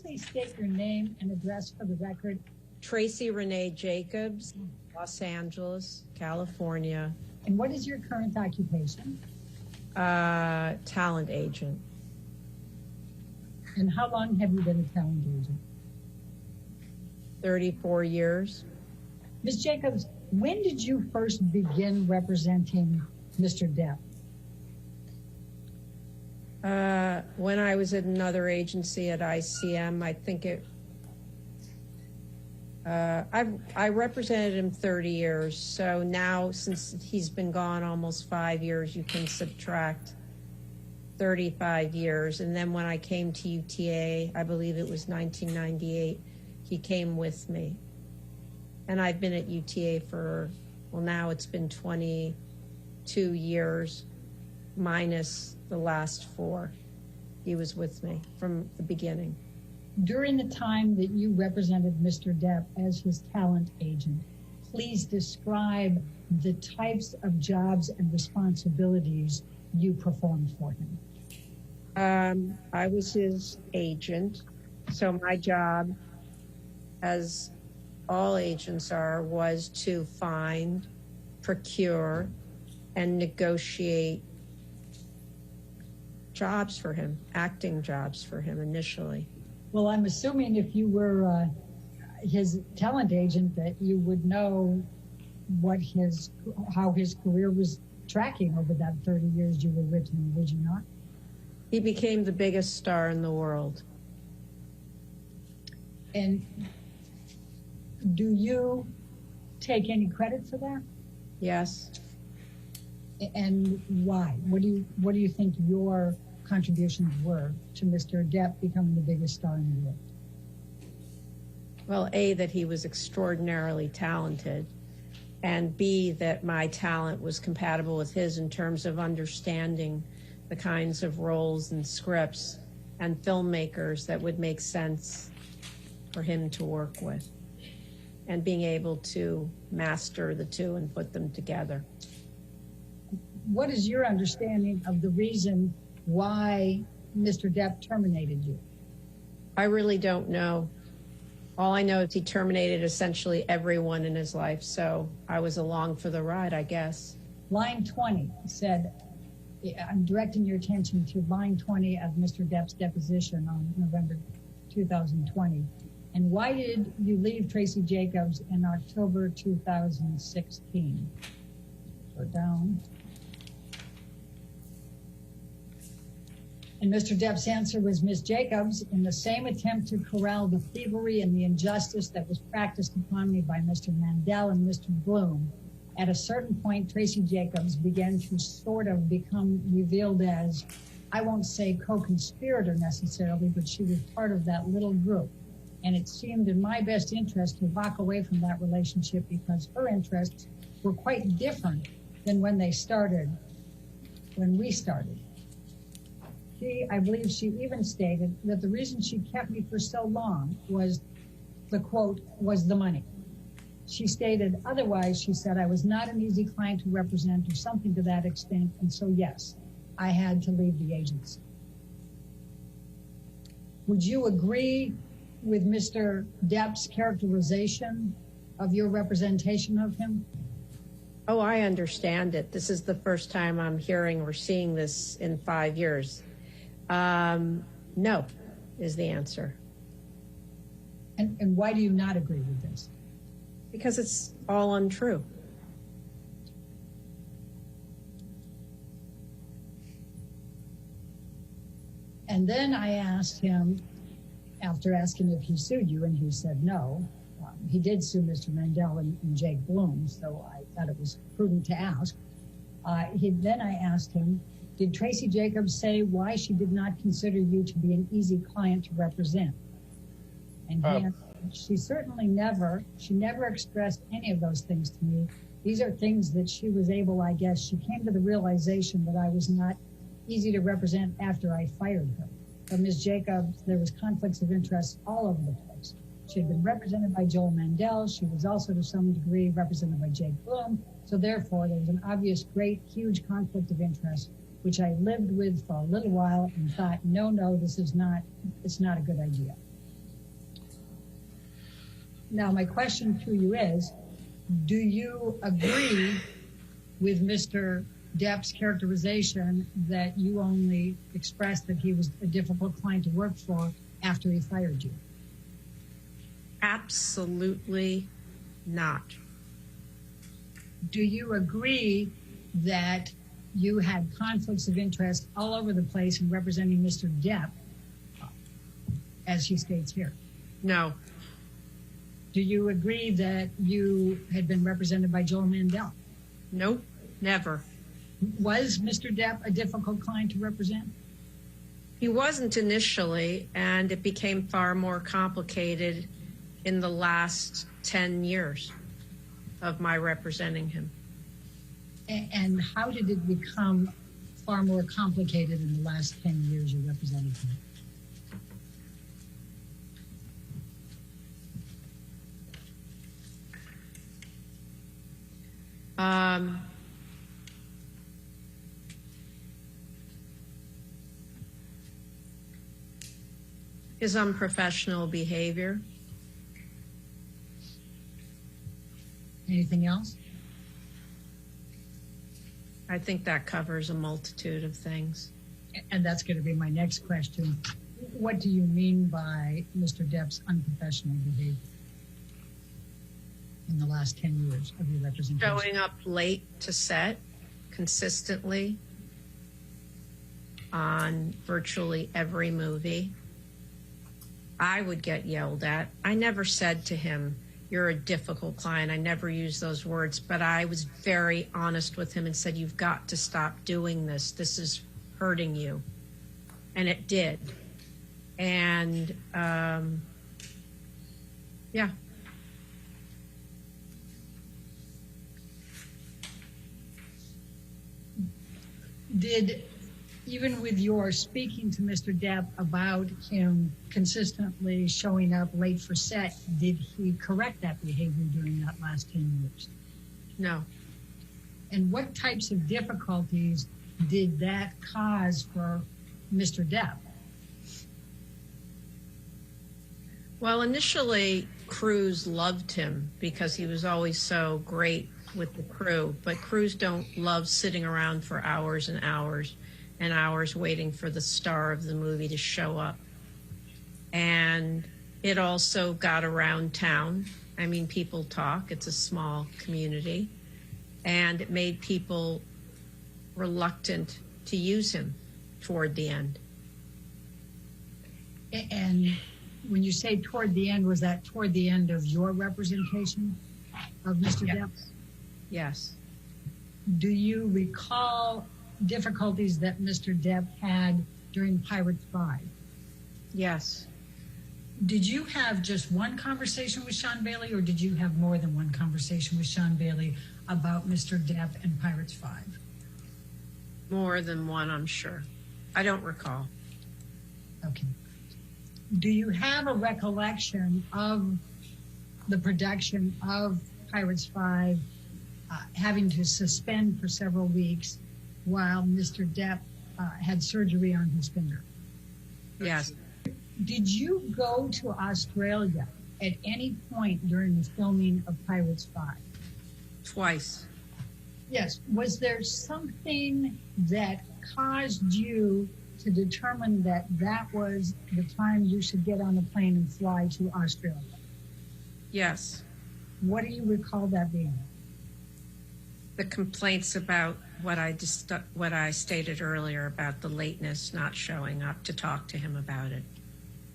please state your name and address for the record? Tracy Renee Jacobs, Los Angeles, California. And what is your current occupation? Talent agent. And how long have you been a talent agent? 34 years. Ms. Jacobs, when did you first begin representing Mr. Depp? When I was at another agency at ICM, I think I represented him 30 years. So now, since he's been gone almost 5 years, you can subtract 35 years. And then when I came to UTA, I believe it was 1998, he came with me. And I've been at UTA for, well, now it's been 22 years, minus the last 4. He was with me from the beginning. During the time that you represented Mr. Depp as his talent agent, please describe the types of jobs and responsibilities you performed for him. I was his agent, so my job, as all agents are, was to find, procure, and negotiate jobs for him, acting jobs for him initially. Well, I'm assuming if you were his talent agent that you would know how his career was tracking over that 30 years you were with him, would you not? He became the biggest star in the world. And do you take any credit for that? Yes. And why? What do you think your contributions were to Mr. Depp becoming the biggest star in the world? Well, A, that he was extraordinarily talented, and B, that my talent was compatible with his in terms of understanding the kinds of roles and scripts and filmmakers that would make sense for him to work with, and being able to master the two and put them together. What is your understanding of the reason why Mr. Depp terminated you? I really don't know. All I know is he terminated essentially everyone in his life, so I was along for the ride, I guess. Line 20 said, I'm directing your attention to line 20 of Mr. Depp's deposition on November 2020. And why did you leave Tracy Jacobs in October 2016? Go down. And Mr. Depp's answer was, Ms. Jacobs, in the same attempt to corral the thievery and the injustice that was practiced upon me by Mr. Mandel and Mr. Bloom, at a certain point, Tracy Jacobs began to sort of become revealed as, I won't say co-conspirator necessarily, but she was part of that little group. And it seemed in my best interest to walk away from that relationship because her interests were quite different than when we started. I believe she even stated that the reason she kept me for so long was, the quote, was the money. She stated otherwise, she said, I was not an easy client to represent or something to that extent. And so, yes, I had to leave the agency. Would you agree with Mr. Depp's characterization of your representation of him? Oh, I understand it. This is the first time I'm hearing or seeing this in 5 years. No, is the answer. And why do you not agree with this? Because it's all untrue. And then I asked him, after asking if he sued you, and he said no. He did sue Mr. Mandel and Jake Bloom, so I thought it was prudent to ask. Then I asked him, did Tracy Jacobs say why she did not consider you to be an easy client to represent? And he answered, she never expressed any of those things to me. These are things that she was able, I guess, she came to the realization that I was not easy to represent after I fired her. But Ms. Jacobs, there was conflicts of interest all over the place. She had been represented by Joel Mandel. She was also to some degree represented by Jake Bloom. So therefore, there was an obvious, great, huge conflict of interest, which I lived with for a little while and thought, no, it's not a good idea. Now, my question to you is, do you agree with Mr. Depp's characterization that you only expressed that he was a difficult client to work for after he fired you? Absolutely not. Do you agree that you had conflicts of interest all over the place in representing Mr. Depp, as he states here? No. Do you agree that you had been represented by Joel Mandel? Nope, never. Was Mr. Depp a difficult client to represent? He wasn't initially, and it became far more complicated in the last 10 years of my representing him. And how did it become far more complicated in the last 10 years you represented him? His unprofessional behavior. Anything else? I think that covers a multitude of things. And that's going to be my next question. What do you mean by Mr. Depp's unprofessional behavior in the last 10 years of your representation? Showing up late to set consistently on virtually every movie. I would get yelled at. I never said to him, "You're a difficult client." I never used those words, but I was very honest with him and said, "You've got to stop doing this. This is hurting you." And it did. And, yeah. Did, even with your speaking to Mr. Depp about him consistently showing up late for set, did he correct that behavior during that last 10 years? No. And what types of difficulties did that cause for Mr. Depp? Well, initially, crews loved him because he was always so great with the crew, but crews don't love sitting around for hours and hours and hours waiting for the star of the movie to show up. And it also got around town. I mean, people talk. It's a small community. And it made people reluctant to use him toward the end. And when you say toward the end, was that toward the end of your representation of Mr. Depp? Yes. Do you recall difficulties that Mr. Depp had during Pirates 5? Yes. Did you have just one conversation with Sean Bailey, or did you have more than one conversation with Sean Bailey about Mr. Depp and Pirates 5? More than one, I'm sure. I don't recall. Okay. Do you have a recollection of the production of Pirates 5 having to suspend for several weeks while Mr. Depp had surgery on his finger? Yes. Did you go to Australia at any point during the filming of Pirates 5? Twice. Yes. Was there something that caused you to determine that that was the time you should get on a plane and fly to Australia? Yes. What do you recall that being? The complaints about what I stated earlier about the lateness, not showing up to talk to him about it.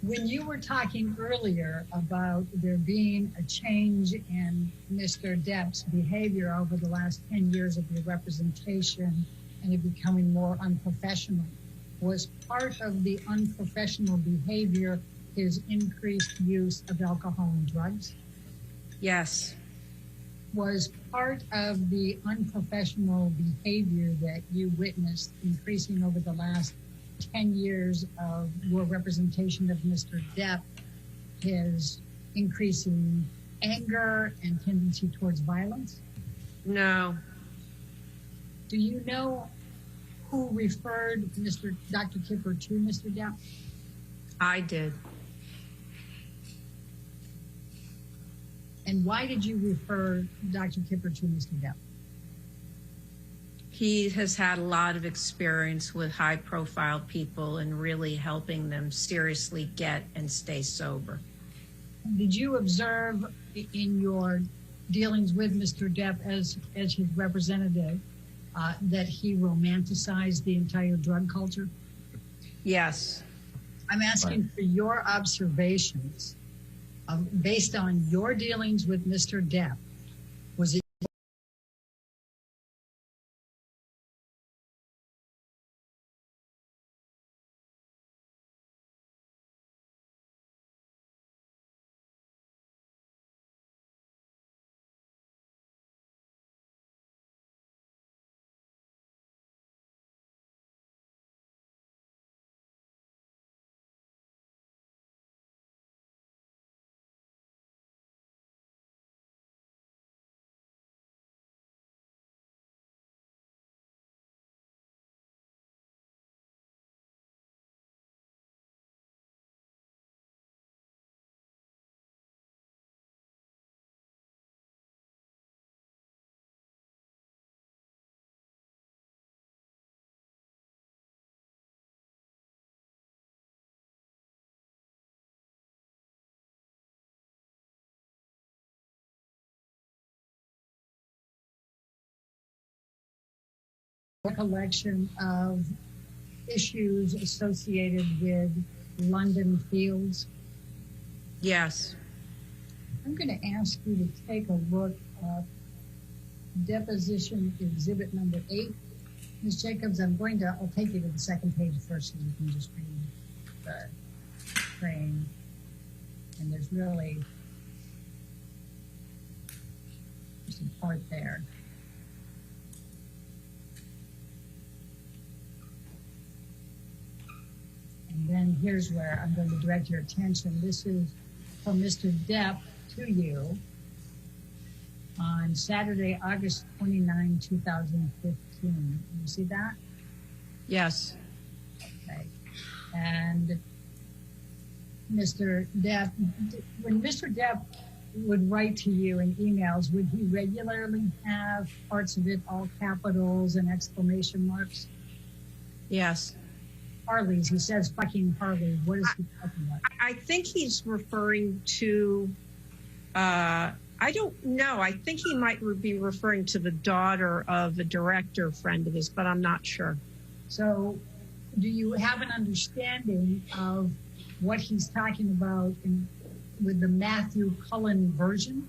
When you were talking earlier about there being a change in Mr. Depp's behavior over the last 10 years of your representation and it becoming more unprofessional, was part of the unprofessional behavior his increased use of alcohol and drugs? Yes. Was part of the unprofessional behavior that you witnessed increasing over the last 10 years of your representation of Mr. Depp his increasing anger and tendency towards violence? No. Do you know who referred Dr. Kipper to Mr. Depp? I did. And why did you refer Dr. Kipper to Mr. Depp? He has had a lot of experience with high-profile people and really helping them seriously get and stay sober. Did you observe in your dealings with Mr. Depp as his representative that he romanticized the entire drug culture? Yes. I'm asking for your observations based on your dealings with Mr. Depp. Was it recollection of issues associated with London Fields? Yes. I'm going to ask you to take a look at deposition exhibit number 8. Ms. Jacobs, I'll take you to the second page first so you can just read the frame. And there's really just a part there. And then here's where I'm going to direct your attention. This is from Mr. Depp to you on Saturday, August 29, 2015. You see that? Yes. Okay. And Mr. Depp, when Mr. Depp would write to you in emails, would he regularly have parts of it all capitals and exclamation marks? Yes. Harleys, he says fucking Harley. What is he talking about? I think he's referring to, I don't know. I think he might be referring to the daughter of a director friend of his, but I'm not sure. So do you have an understanding of what he's talking about with the Matthew Cullen version?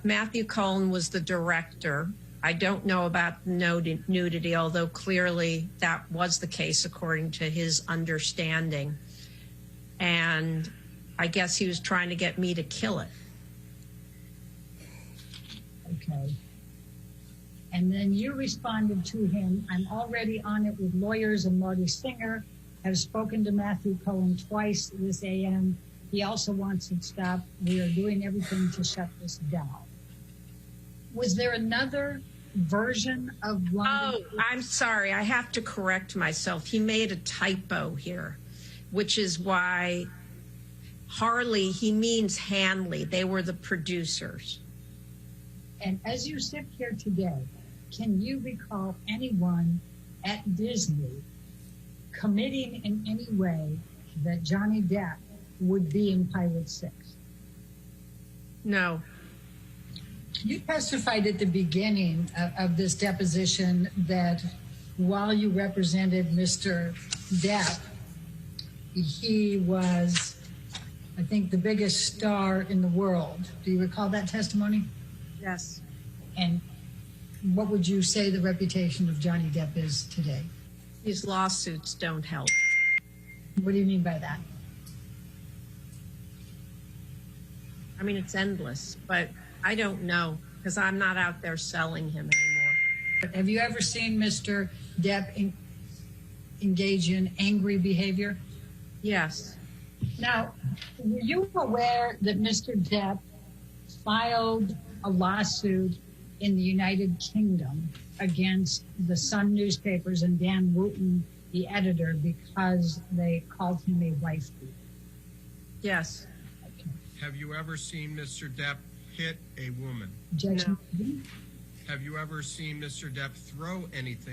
Matthew Cullen was the director. I don't know about nudity, although clearly that was the case according to his understanding. And I guess he was trying to get me to kill it. Okay. And then you responded to him, I'm already on it with lawyers and Marty Singer. Have spoken to Matthew Cullen twice this AM. He also wants it stopped. We are doing everything to shut this down. Was there another version of London? Oh, I'm sorry. I have to correct myself. He made a typo here, which is why Harley, he means Hanley. They were the producers. And as you sit here today, can you recall anyone at Disney committing in any way that Johnny Depp would be in Pilot 6? No. You testified at the beginning of this deposition that while you represented Mr. Depp, he was, I think, the biggest star in the world. Do you recall that testimony? Yes. And what would you say the reputation of Johnny Depp is today? These lawsuits don't help. What do you mean by that? I mean, it's endless, but I don't know because I'm not out there selling him anymore. Have you ever seen Mr. Depp engage in angry behavior? Yes. Now, were you aware that Mr. Depp filed a lawsuit in the United Kingdom against the Sun newspapers and Dan Wooten, the editor, because they called him a wife beater? Yes. Have you ever seen Mr. Depp hit a woman? Objection. Have you ever seen Mr. Depp throw anything